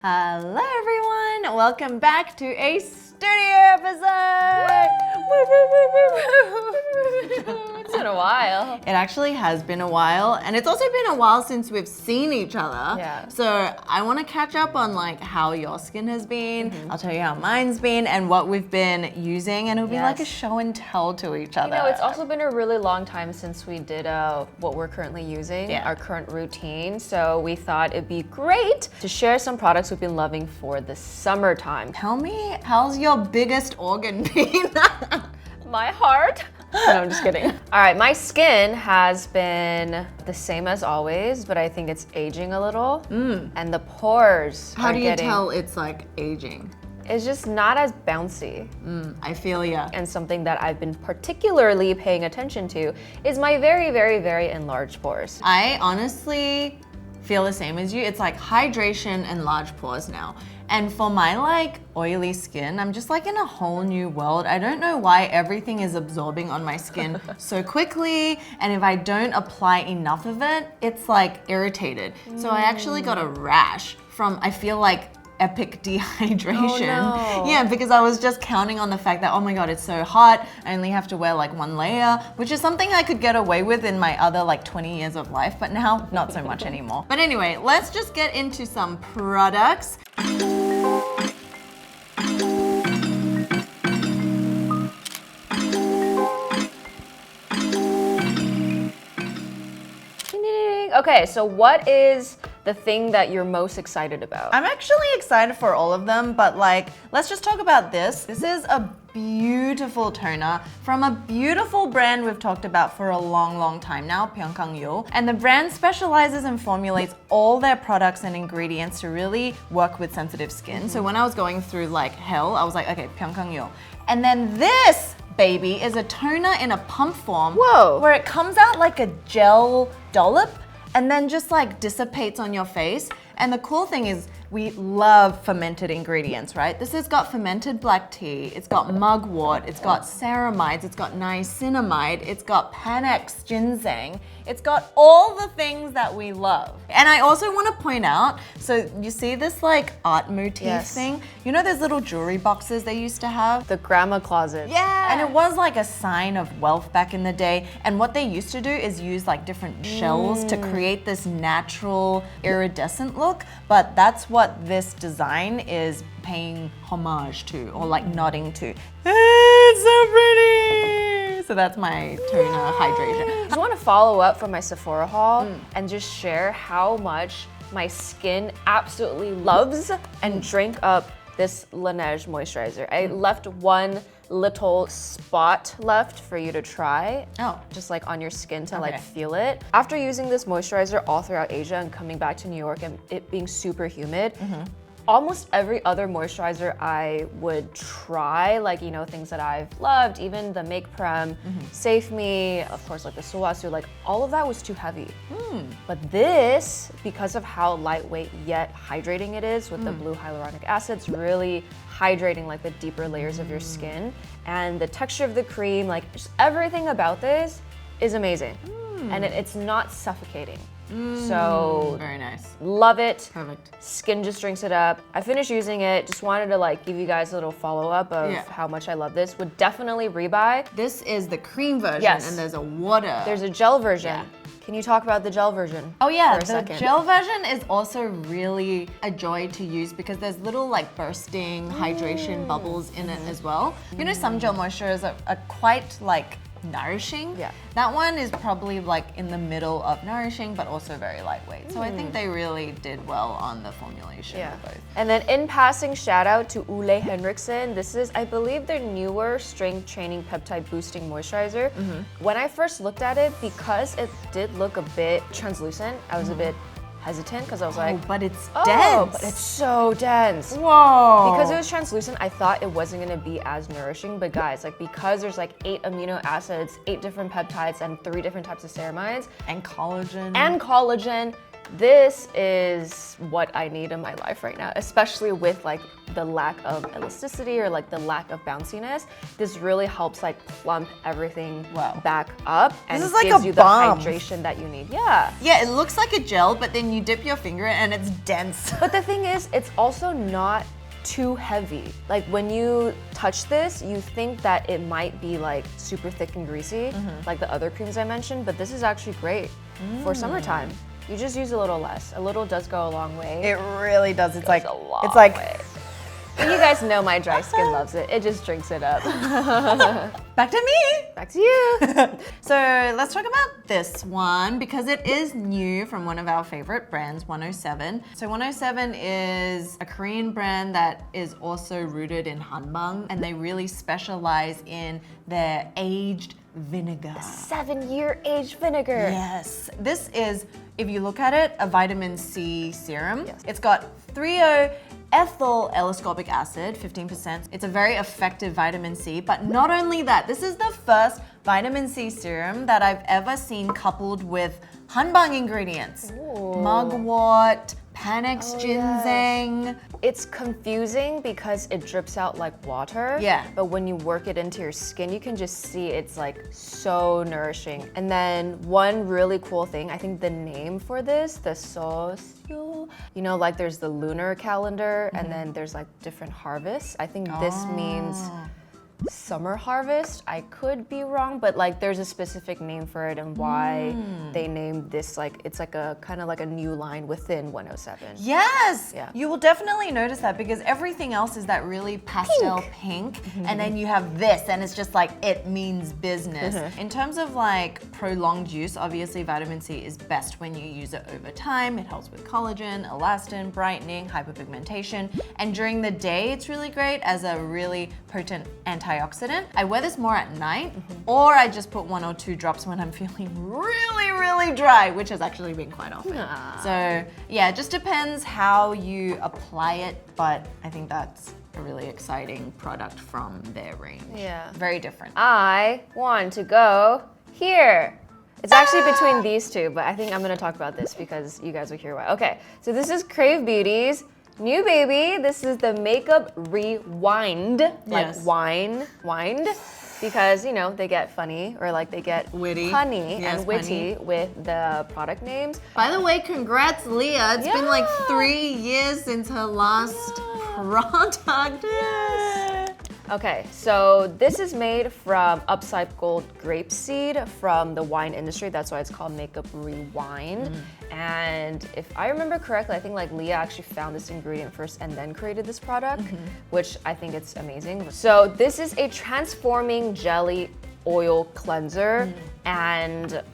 Hello everyone, welcome back to a studio episode. It's been a while. It actually has been a while, and it's also been a while since we've seen each other. Yeah. So I want to catch up on like how your skin has been. I'll tell you how mine's been and what we've been using, and it'll be like a show and tell to each other. You know, it's also been a really long time since we did what we're currently using, our current routine. So we thought it'd be great to share some products we've been loving for the summertime. Tell me, how's your biggest organ been? My heart. No, I'm just kidding. All right, my skin has been the same as always, but I think it's aging a little. And the pores How do you tell it's like aging? It's just not as bouncy. I feel ya. And something that I've been particularly paying attention to is my very, very, very enlarged pores. I honestly feel the same as you. It's like hydration and large pores now. And for my like oily skin, I'm just like in a whole new world. I don't know why everything is absorbing on my skin so quickly. And if I don't apply enough of it, it's like irritated. So I actually got a rash from, I feel like, epic dehydration. Oh, no. Yeah, because I was just counting on the fact that, oh my God, it's so hot. I only have to wear like one layer, which is something I could get away with in my other like 20 years of life, but now not so much anymore. But anyway, let's just get into some products. Okay, so what is the thing that you're most excited about? I'm actually excited for all of them, but like, let's just talk about this. This is a beautiful toner from a beautiful brand we've talked about for a long, long time now, Pyeongkangyo. And the brand specializes and formulates all their products and ingredients to really work with sensitive skin. So when I was going through like hell, I was like, okay, Pyeongkangyo. And then this baby is a toner in a pump form. Whoa. Where it comes out like a gel dollop and then just like dissipates on your face. And the cool thing is we love fermented ingredients, right? This has got fermented black tea, it's got mugwort, it's got ceramides, it's got niacinamide, it's got Panax ginseng, it's got all the things that we love. And I also want to point out, so you see this like art motif thing? You know those little jewelry boxes they used to have? The grandma closet. Yeah. And it was like a sign of wealth back in the day. And what they used to do is use like different shells to create this natural iridescent look. But that's what this design is paying homage to, or like nodding to. It's so pretty. So that's my toner hydration. I just want to follow up from my Sephora haul and just share how much my skin absolutely loves and drank up this Laneige Moisturizer. I left one little spot left for you to try. Oh. Just like on your skin to like feel it. After using this moisturizer all throughout Asia and coming back to New York and it being super humid, almost every other moisturizer I would try, like, you know, things that I've loved, even the Make Prem, Save Me, of course, like the Suwasu, like all of that was too heavy. But this, because of how lightweight yet hydrating it is with the blue hyaluronic acids, really hydrating like the deeper layers of your skin, and the texture of the cream, like just everything about this is amazing. And it's not suffocating. So Very nice. love it. Perfect. Skin just drinks it up. I finished using it. Just wanted to like give you guys a little follow-up of how much I love this. Would definitely rebuy. This is the cream version, Yes. and there's a water. There's a gel version. Can you talk about the gel version? Oh yeah, for a the second? gel version is also really a joy to use because there's little like bursting hydration bubbles in it as well. You know, some gel moisturizers are quite like nourishing. Yeah. That one is probably like in the middle of nourishing but also very lightweight. So I think they really did well on the formulation of both. And then in passing, shout out to Ole Henriksen. This is, I believe, their newer strength training peptide boosting moisturizer. When I first looked at it, because it did look a bit translucent, I was a bit hesitant because I was like, but it's oh, dense. but it's so dense. Whoa. Because it was translucent, I thought it wasn't gonna be as nourishing, but guys, like because there's like 8 amino acids, 8 different peptides, and 3 different types of ceramides, and collagen. and collagen, This is what I need in my life right now, especially with like the lack of elasticity or like the lack of bounciness. This really helps like plump everything back up and This is like gives a you the balm. hydration that you need. Yeah. Yeah, it looks like a gel, but then you dip your finger in and it's dense. But the thing is, it's also not too heavy. Like when you touch this, you think that it might be like super thick and greasy, like the other creams I mentioned, but this is actually great for summertime. You just use a little less. A little does go a long way. It really does. It's like a long it's like way. You guys know my dry skin loves it. It just drinks it up. back to me. Back to you. So let's talk about this one because it is new from one of our favorite brands, 107. So 107 is a Korean brand that is also rooted in hanbang, and they really specialize in their aged vinegar. 7-year aged vinegar. Yes. This is, if you look at it, a vitamin C serum. Yes. It's got 3-O-ethyl L-ascorbic acid, 15%. It's a very effective vitamin C, but not only that, this is the first vitamin C serum that I've ever seen coupled with hanbang ingredients. Mugwort, Panax ginseng. It's confusing because it drips out like water. Yeah. But when you work it into your skin, you can just see it's like so nourishing. And then one really cool thing, I think the name for this, the Sosyo, you know, like there's the lunar calendar and then there's like different harvests. I think this means summer harvest. I could be wrong, but like there's a specific name for it and why they named this, like it's like a kind of like a new line within 107. Yes! Yeah. You will definitely notice that because everything else is that really pastel pink. And then you have this and it's just like it means business. In terms of like prolonged use, obviously vitamin C is best when you use it over time. It helps with collagen, elastin, brightening, hyperpigmentation. And during the day, it's really great as a really potent antioxidant. I wear this more at night or I just put 1 or 2 drops when I'm feeling really dry, which has actually been quite often. So yeah, it just depends how you apply it, but I think that's a really exciting product from their range. Yeah. Very different. I want to go here. It's actually between these two, but I think I'm gonna talk about this because you guys will hear why. Okay, so this is Crave Beauty's new baby. This is the Makeup Rewind, like wind, because you know they get funny or like they get Witty. punny Yes, and witty with the product names. By the way, congrats, Leah. It's been like 3 years since her last product. Okay, so this is made from upcycled grapeseed from the wine industry. That's why it's called Makeup Rewind. And if I remember correctly, I think like Leah actually found this ingredient first and then created this product, which I think it's amazing. So this is a transforming jelly oil cleanser. And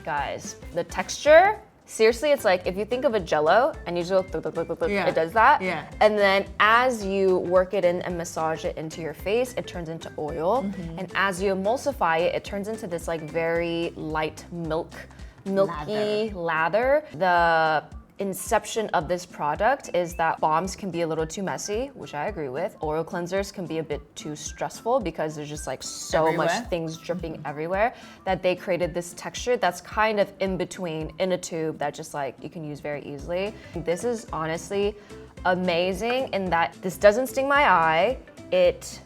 guys, the texture, seriously, it's like if you think of a Jello and you just go, it does that. Yeah. And then as you work it in and massage it into your face, it turns into oil. And as you emulsify it, it turns into this like very light milky lather. The inception of this product is that balms can be a little too messy, which I agree with. Oil cleansers can be a bit too stressful because there's just like so much things dripping everywhere, that they created this texture that's kind of in between in a tube that just like you can use very easily. This is honestly amazing in that this doesn't sting my eye. It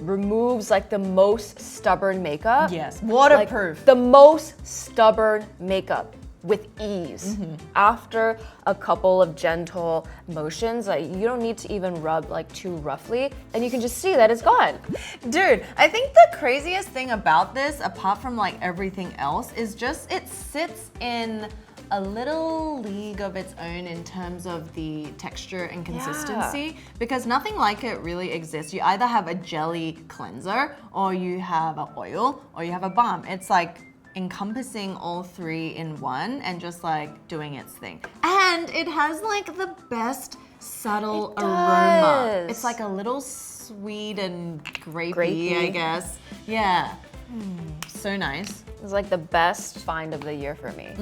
removes like the most stubborn makeup. Yes, waterproof. Like, the most stubborn makeup with ease. After a couple of gentle motions, like you don't need to even rub like too roughly, and you can just see that it's gone. Dude, I think the craziest thing about this, apart from like everything else, is just it sits in a little league of its own in terms of the texture and consistency, because nothing like it really exists. You either have a jelly cleanser, or you have an oil, or you have a balm. It's like encompassing all three in one and just like doing its thing. And it has like the best subtle aroma. It's like a little sweet and grapey, I guess. Yeah. So nice. It's like the best find of the year for me.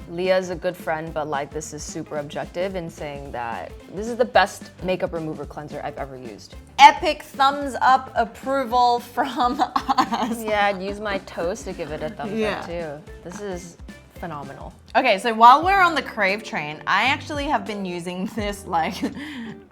Leah's a good friend, but like this is super objective in saying that this is the best makeup remover cleanser I've ever used. Epic thumbs up approval from us. Yeah, I'd use my toes to give it a thumbs up too. This is phenomenal. Okay, so while we're on the crave train, I actually have been using this like,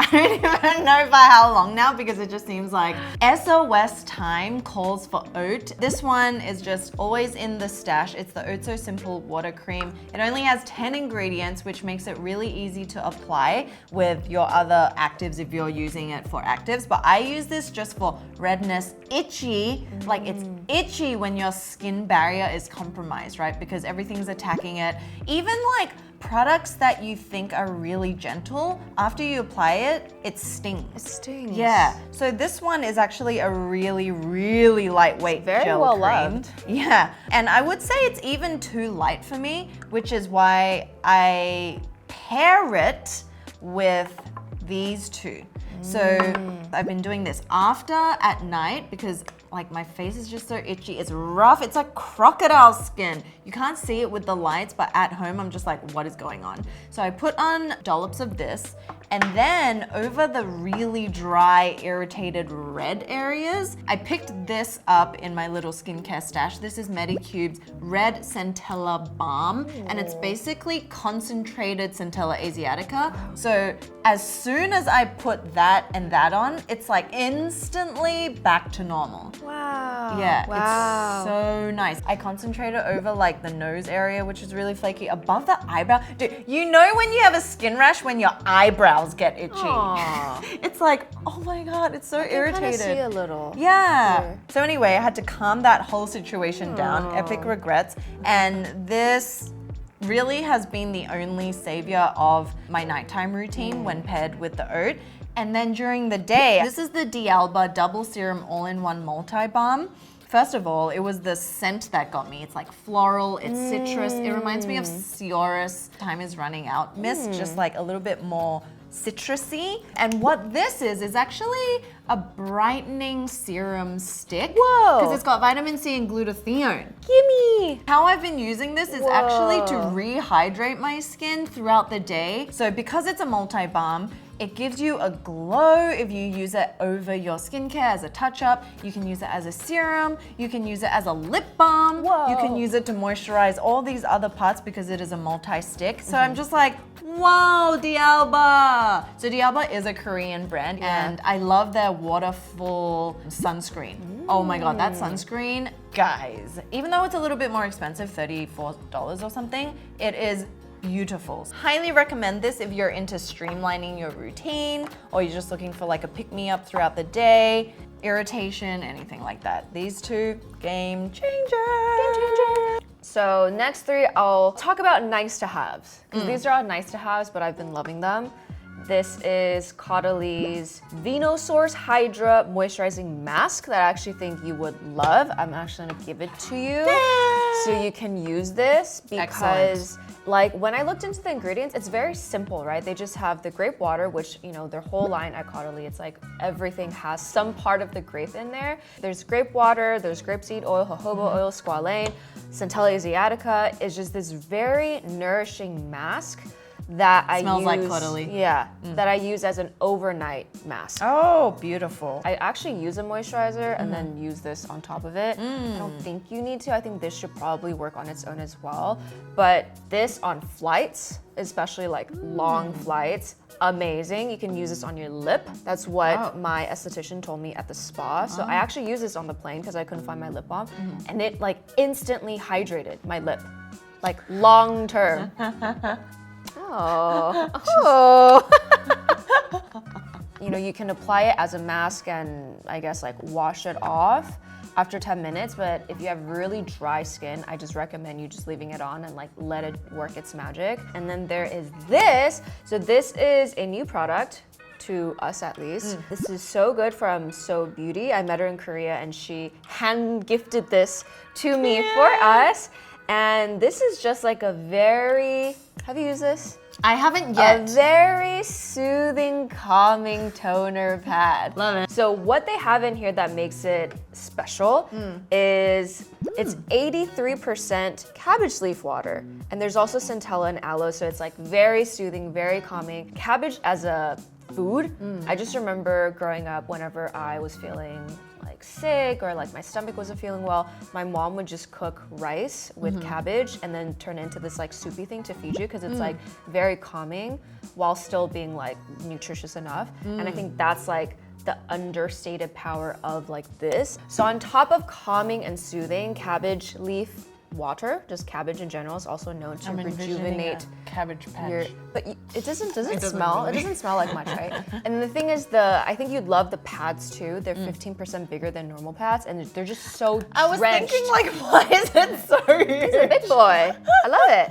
I don't even know by how long now because it just seems like SOS time calls for oat. This one is just always in the stash. It's the Oat So Simple Water Cream. It only has 10 ingredients, which makes it really easy to apply with your other actives if you're using it for actives. But I use this just for redness, itchy. Like it's itchy when your skin barrier is compromised, right? Because everything's attacking it. Even like products that you think are really gentle, after you apply it, it stings. It stings. Yeah. So this one is actually a really, really lightweight Very gel well cream. loved. Yeah. And I would say it's even too light for me, which is why I pair it with these two. So I've been doing this after at night because like my face is just so itchy. It's rough. It's like crocodile skin. You can't see it with the lights, but at home I'm just like, what is going on? So I put on dollops of this, and then over the really dry, irritated red areas, I picked this up in my little skincare stash. This is Medicube's Red Centella Balm, and it's basically concentrated Centella asiatica. So as soon as I put that and that on, it's like instantly back to normal. Wow. Yeah, wow. it's so nice. I concentrate it over like the nose area, which is really flaky, above the eyebrow. Dude, you know when you have a skin rash when your eyebrows get itchy? It's like, oh my God, it's so irritated. I can see a little. Yeah. Here. So anyway, I had to calm that whole situation down. Epic regrets. And this really has been the only savior of my nighttime routine when paired with the oat. And then during the day, this is the D'Alba Double Serum All-in-One Multi-Balm. First of all, it was the scent that got me. It's like floral, it's citrus. It reminds me of Ciorus. Time is running out. Mist, just like a little bit more citrusy. And what this is actually a brightening serum stick. Whoa. Because it's got vitamin C and glutathione. Gimme. How I've been using this is actually to rehydrate my skin throughout the day. So because it's a multi-balm, it gives you a glow if you use it over your skincare as a touch-up. You can use it as a serum. You can use it as a lip balm. Whoa. You can use it to moisturize all these other parts because it is a multi-stick. So I'm just like, wow, D'Alba. So D'Alba is a Korean brand, and I love their waterfall sunscreen. Oh my God, that sunscreen, guys, even though it's a little bit more expensive, $34 or something, it is beautiful. Highly recommend this if you're into streamlining your routine or you're just looking for like a pick-me-up throughout the day, irritation, anything like that. These two, game changer. So next three, I'll talk about nice to haves. Because these are all nice to haves, but I've been loving them. This is Cuddly's Veno Source Hydra Moisturizing Mask that I actually think you would love. I'm actually gonna give it to you. So you can use this because like when I looked into the ingredients, it's very simple, right? They just have the grape water, which, you know, their whole line at Cuddly, it's like everything has some part of the grape in there. There's grape water, there's grapeseed oil, jojoba oil, squalane, Centella asiatica. It's just this very nourishing mask that I use. Smells like Cuddly. Yeah, that I use as an overnight mask. Oh, beautiful. I actually use a moisturizer and then use this on top of it. I don't think you need to. I think this should probably work on its own as well. But this on flights, especially like long flights, amazing. You can use this on your lip. That's what my esthetician told me at the spa. So I actually used this on the plane because I couldn't find my lip balm. And it like instantly hydrated my lip, like long term. Oh. You know, you can apply it as a mask and I guess like wash it off after 10 minutes, but if you have really dry skin, I just recommend you just leaving it on and like let it work its magic. And then there is this. So this is a new product to us at least. This is so good from So Beauty. I met her in Korea and she hand gifted this to me for us. And this is just like a very, have you used this? I haven't yet. A very soothing, calming toner pad. Love it. So what they have in here that makes it special is it's 83% cabbage leaf water. And there's also centella and aloe, so it's like very soothing, very calming. Cabbage as a food, I just remember growing up whenever I was feeling like like sick or like my stomach wasn't feeling well, my mom would just cook rice with cabbage and then turn it into this like soupy thing to feed you because it's like very calming while still being like nutritious enough. And I think that's like the understated power of like this. So on top of calming and soothing, cabbage leaf water, just cabbage in general, is also known to rejuvenate cabbage patch. But it doesn't smell. It doesn't smell like much, right? And the thing is, I think you'd love the pads too. They're 15% bigger than normal pads, and they're just so drenched. I was thinking like, why is it so huge? It's a big boy. I love it.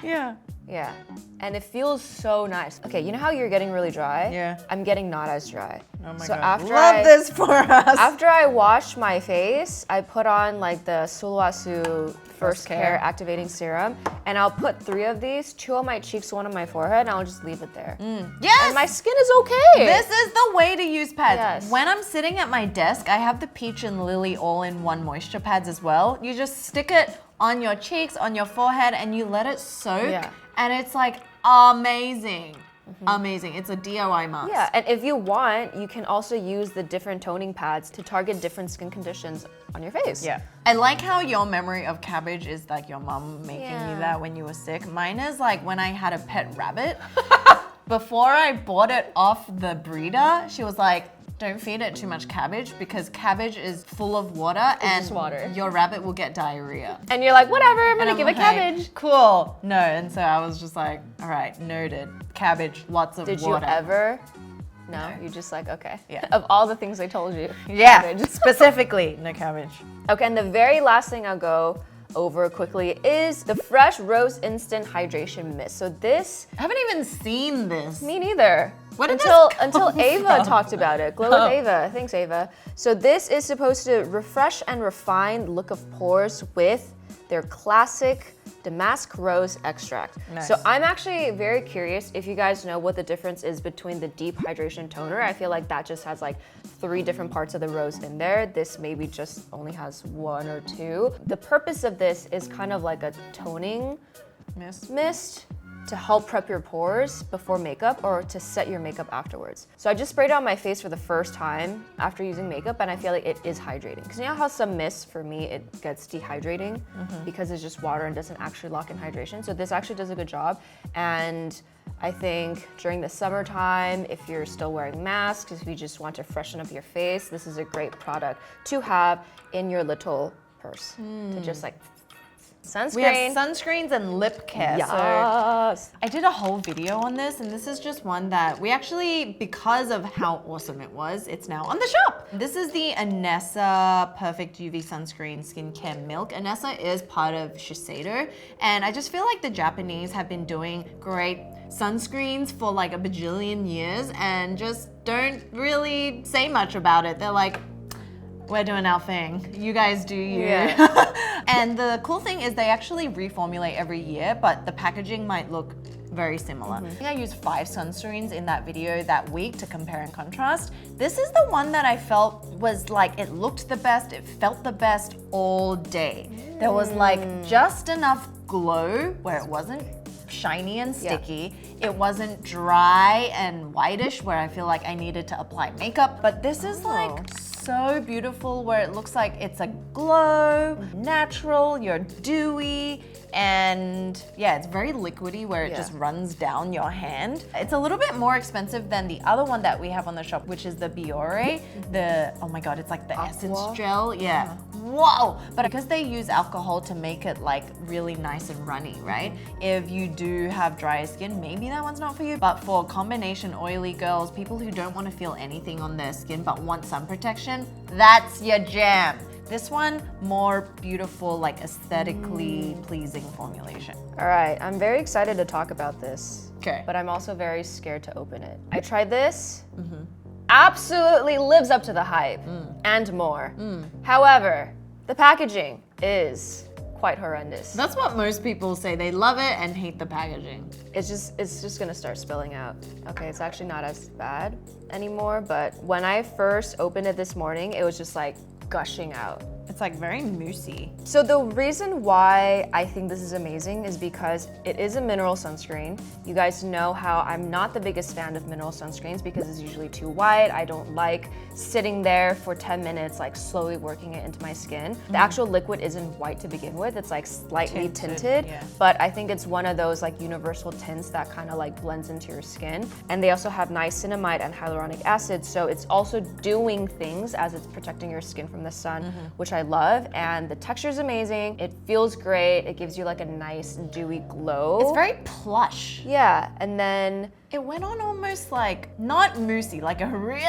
Yeah. Yeah, and it feels so nice. Okay, you know how you're getting really dry? Yeah. I'm getting not as dry. Oh my so God. Love this for us. After I wash my face, I put on like the Sulwhasoo First Care Activating Serum, and I'll put 3 of these, 2 on my cheeks, 1 on my forehead, and I'll just leave it there. Yes! And my skin is okay. This is the way to use pads. Yes. When I'm sitting at my desk, I have the Peach and Lily all-in-one moisture pads as well. You just stick it on your cheeks, on your forehead, and you let it soak. Yeah. And it's like amazing. Amazing. It's a DIY must. Yeah, and if you want, you can also use the different toning pads to target different skin conditions on your face. Yeah. I like how your memory of cabbage is like your mom making you that when you were sick. Mine is like when I had a pet rabbit. Before I bought it off the breeder, she was like, don't feed it too much cabbage because cabbage is full of water and your rabbit will get diarrhea. And you're like, whatever, I'm gonna give it cabbage. Cool. No, and so I was just like, all right, noted. Cabbage, lots of Did water. you ever? No, you're just like, okay. Yeah. Of all the things I told you. Yeah, cabbage. specifically, no cabbage. Okay, and the very last thing I'll go over quickly is the Fresh Rose Instant Hydration Mist. So this, I haven't even seen this. me neither. What did Until this Ava come talked about it. Glow with Ava. Thanks, Ava. So this is supposed to refresh and refine look of pores with their classic Damask Rose extract. Nice. So I'm actually very curious if you guys know what the difference is between the deep hydration toner. I feel like that just has like 3 different parts of the rose in there. This maybe just only has 1 or 2. The purpose of this is kind of like a toning mist to help prep your pores before makeup or to set your makeup afterwards. So I just sprayed it on my face for the first time after using makeup, and I feel like it is hydrating. Because you know how some mists, for me, it gets dehydrating because it's just water and doesn't actually lock in hydration. So this actually does a good job. And I think during the summertime, if you're still wearing masks, if you just want to freshen up your face, this is a great product to have in your little purse to just like sunscreen. We have sunscreens and lip care. Yes. So I did a whole video on this, and this is just one that we actually, because of how awesome it was, it's now on the shop. This is the Anessa Perfect UV Sunscreen Skincare Milk. Anessa is part of Shiseido, and I just feel like the Japanese have been doing great sunscreens for like a bajillion years and just don't really say much about it. They're like, we're doing our thing. You guys do you. Yeah. And the cool thing is they actually reformulate every year, but the packaging might look very similar. I think I used 5 sunscreens in that video that week to compare and contrast. This is the one that I felt was like, it looked the best, it felt the best all day. There was like just enough glow where it wasn't shiny and sticky. It wasn't dry and whitish where I feel like I needed to apply makeup, but this is like so beautiful where it looks like it's a glow, natural, you're dewy, and yeah, it's very liquidy where it just runs down your hand. It's a little bit more expensive than the other one that we have on the shop, which is the Biore. Oh my God, it's like the essence gel. Yeah. Whoa! But because they use alcohol to make it like really nice and runny, right? If you do have dry skin, maybe that one's not for you. But for combination oily girls, people who don't want to feel anything on their skin but want sun protection, that's your jam. This one, more beautiful, like aesthetically pleasing formulation. All right, I'm very excited to talk about this. Okay. But I'm also very scared to open it. I tried this. Absolutely lives up to the hype and more. However, the packaging is quite horrendous. That's what most people say. They love it and hate the packaging. It's just gonna start spilling out. Okay, it's actually not as bad anymore, but when I first opened it this morning, it was just like gushing out. It's like very moussey. So the reason why I think this is amazing is because it is a mineral sunscreen. You guys know how I'm not the biggest fan of mineral sunscreens because it's usually too white. I don't like sitting there for 10 minutes, like slowly working it into my skin. The actual liquid isn't white to begin with. It's like slightly tinted, yeah. but I think it's one of those like universal tints that kind of like blends into your skin. And they also have niacinamide and hyaluronic acid, so it's also doing things as it's protecting your skin from the sun, which I love. And the texture is amazing. It feels great. It gives you like a nice dewy glow. It's very plush. Yeah, and then It went on almost like, not moussey, like a really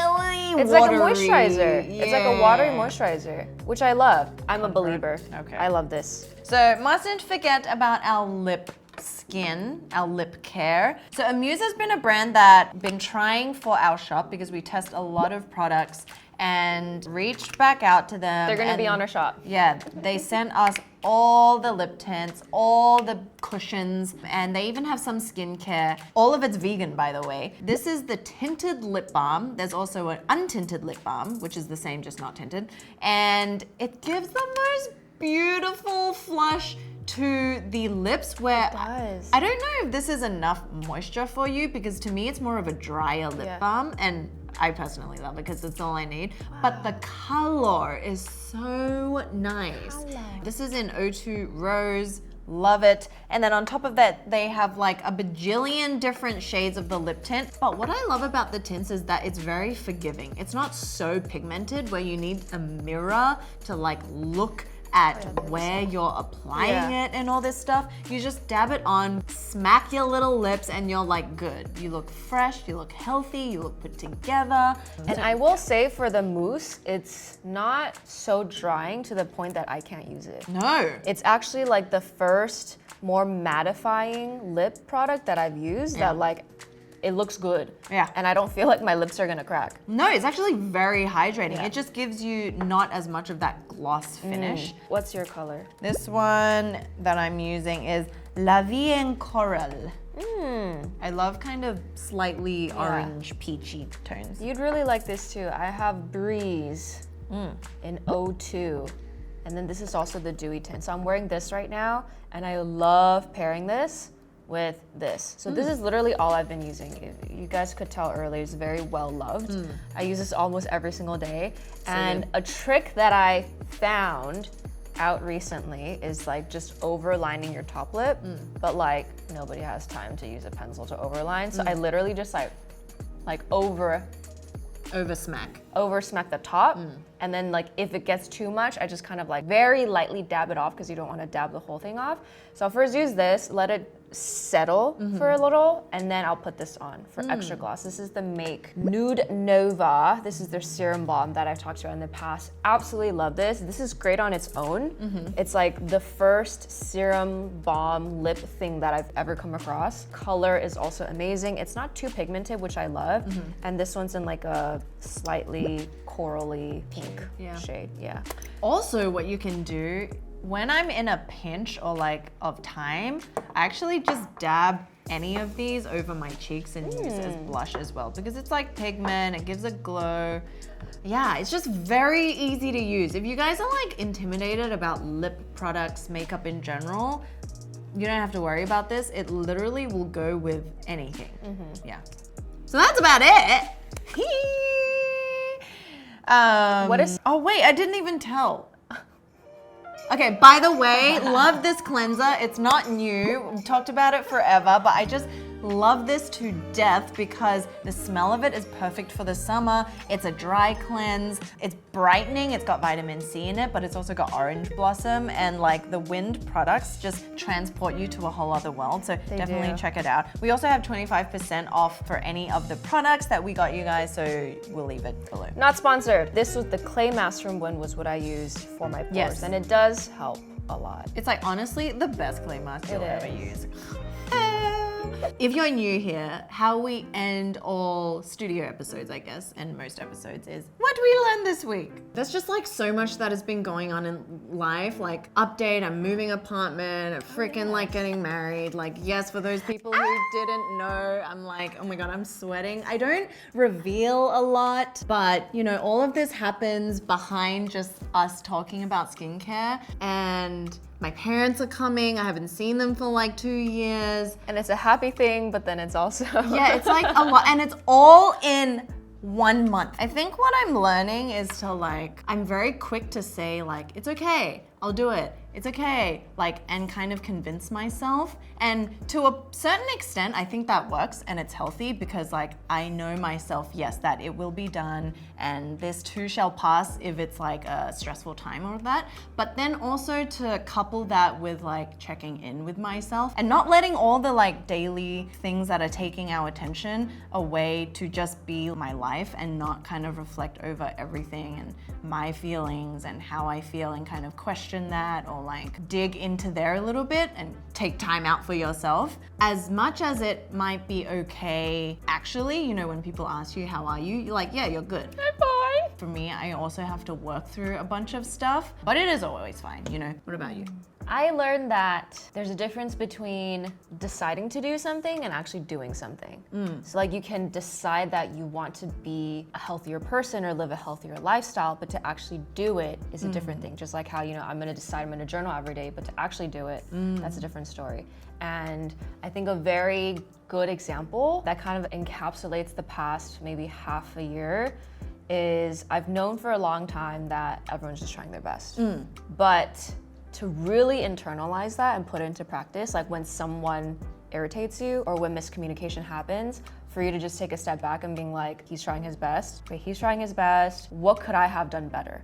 it's watery, like a moisturizer. Yeah. It's like a watery moisturizer, which I love. I'm a believer. Okay. I love this. So mustn't forget about our lip skin, our lip care. So Amuse has been a brand that been trying for our shop because we test a lot of products and reached back out to them. They're gonna be and on our shop. Yeah, they sent us all the lip tints, all the cushions, and they even have some skincare. All of it's vegan, by the way. This is the tinted lip balm. There's also an untinted lip balm, which is the same, just not tinted. And it gives the most beautiful flush to the lips where does. I don't know if this is enough moisture for you because to me it's more of a drier lip balm, and I personally love it because it's all I need. But the color is so nice. This is in O2 Rose. Love it. And then on top of that, they have like a bajillion different shades of the lip tint. But what I love about the tints is that it's very forgiving. It's not so pigmented where you need a mirror to like look at where you're applying it and all this stuff. You just dab it on, smack your little lips, and you're like good. You look fresh, you look healthy, you look put together. And I will say for the mousse, it's not so drying to the point that I can't use it. No. It's actually like the first more mattifying lip product that I've used that like, it looks good. Yeah. And I don't feel like my lips are gonna crack. No, it's actually very hydrating. It just gives you not as much of that gloss finish. What's your color? This one that I'm using is La Vie en Coral. I love kind of slightly orange peachy tones. You'd really like this too. I have Breeze in O2. And then this is also the dewy tint. So I'm wearing this right now, and I love pairing this with this. So this is literally all I've been using. You guys could tell earlier, it's very well loved. I use this almost every single day. And a trick that I found out recently is like just overlining your top lip, but like nobody has time to use a pencil to overline. So I literally just like over smack the top, and then like if it gets too much, I just kind of like very lightly dab it off because you don't want to dab the whole thing off. So I'll first use this, let it settle for a little, and then I'll put this on for extra gloss. This is the Make Nude Nova. This is their serum balm that I've talked about in the past. Absolutely love this. This is great on its own. It's like the first serum balm lip thing that I've ever come across. Color is also amazing. It's not too pigmented, which I love. And this one's in like a slightly corally pink shade. Yeah. Also, what you can do when I'm in a pinch or like of time, I actually just dab any of these over my cheeks and use as blush as well because it's like pigment, it gives a glow. Yeah, it's just very easy to use. If you guys are like intimidated about lip products, makeup in general, you don't have to worry about this. It literally will go with anything. Yeah. So that's about it. What is? Oh wait, I didn't even tell. Okay, by the way, love this cleanser. It's not new. We've talked about it forever, but I just love this to death because the smell of it is perfect for the summer. It's a dry cleanse. It's brightening. It's got vitamin C in it, but it's also got orange blossom, and like the Wind products just transport you to a whole other world. So definitely check it out. We also have 25% off for any of the products that we got you guys, so we'll leave it below. Not sponsored. This was the clay mask from Wind, was what I use for my pores, and it does help a lot. It's like honestly the best clay mask you'll ever use. If you're new here, how we end all studio episodes, I guess, and most episodes is, what did we learn this week? There's just like so much that has been going on in life, like update, I'm moving apartment, freaking like getting married. Like, yes, for those people who didn't know, I'm like, oh my God, I'm sweating. I don't reveal a lot, but you know, all of this happens behind just us talking about skincare, and my parents are coming. I haven't seen them for like 2 years. And it's a happy thing, but then it's also... Yeah, it's like a lot, and it's all in 1 month. I think what I'm learning is to like, I'm very quick to say like, it's okay, I'll do it. It's okay, like, and kind of convince myself. And to a certain extent, I think that works and it's healthy because like, I know myself, yes, that it will be done and this too shall pass if it's like a stressful time or that. But then also to couple that with like checking in with myself and not letting all the like daily things that are taking our attention away to just be my life and not kind of reflect over everything and my feelings and how I feel and kind of question that or like dig into there a little bit and take time out for yourself. As much as it might be okay, actually, you know, when people ask you, how are you? You're like, yeah, you're good. I'm fine. For me, I also have to work through a bunch of stuff, but it is always fine, you know? What about you? I learned that there's a difference between deciding to do something and actually doing something. So like you can decide that you want to be a healthier person or live a healthier lifestyle, but to actually do it is a different thing. Just like how, you know, I'm gonna decide I'm gonna journal every day, but to actually do it, that's a different story. And I think a very good example that kind of encapsulates the past maybe half a year is I've known for a long time that everyone's just trying their best. But to really internalize that and put it into practice, like when someone irritates you or when miscommunication happens, for you to just take a step back and being like, he's trying his best. Okay, he's trying his best. What could I have done better?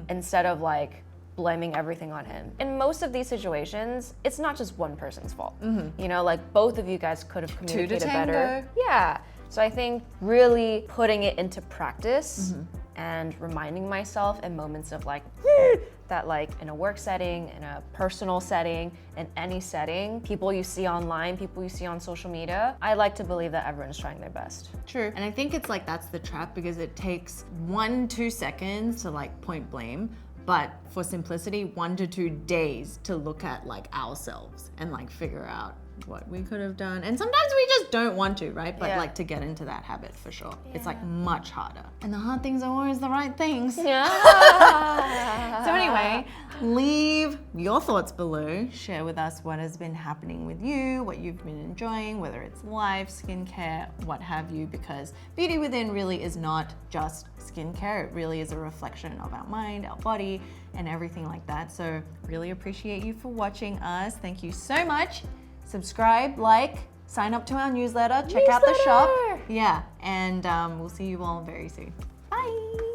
Instead of like blaming everything on him. In most of these situations, it's not just one person's fault. You know, like both of you guys could have communicated better. Yeah. So I think really putting it into practice and reminding myself in moments of like, that like in a work setting, in a personal setting, in any setting, people you see online, people you see on social media, I like to believe that everyone's trying their best. True. And I think it's like that's the trap because it takes 1-2 seconds to like point blame, but for simplicity, 1 to 2 days to look at like ourselves and like figure out what we could have done. And sometimes we just don't want to, right? But like to get into that habit for sure. It's like much harder. And the hard things are always the right things. Yeah. So anyway, leave your thoughts below. Share with us what has been happening with you, what you've been enjoying, whether it's life, skincare, what have you, because Beauty Within really is not just skincare. It really is a reflection of our mind, our body, and everything like that. So really appreciate you for watching us. Thank you so much. Subscribe, like, sign up to our newsletter, check out the shop. Yeah, and we'll see you all very soon. Bye.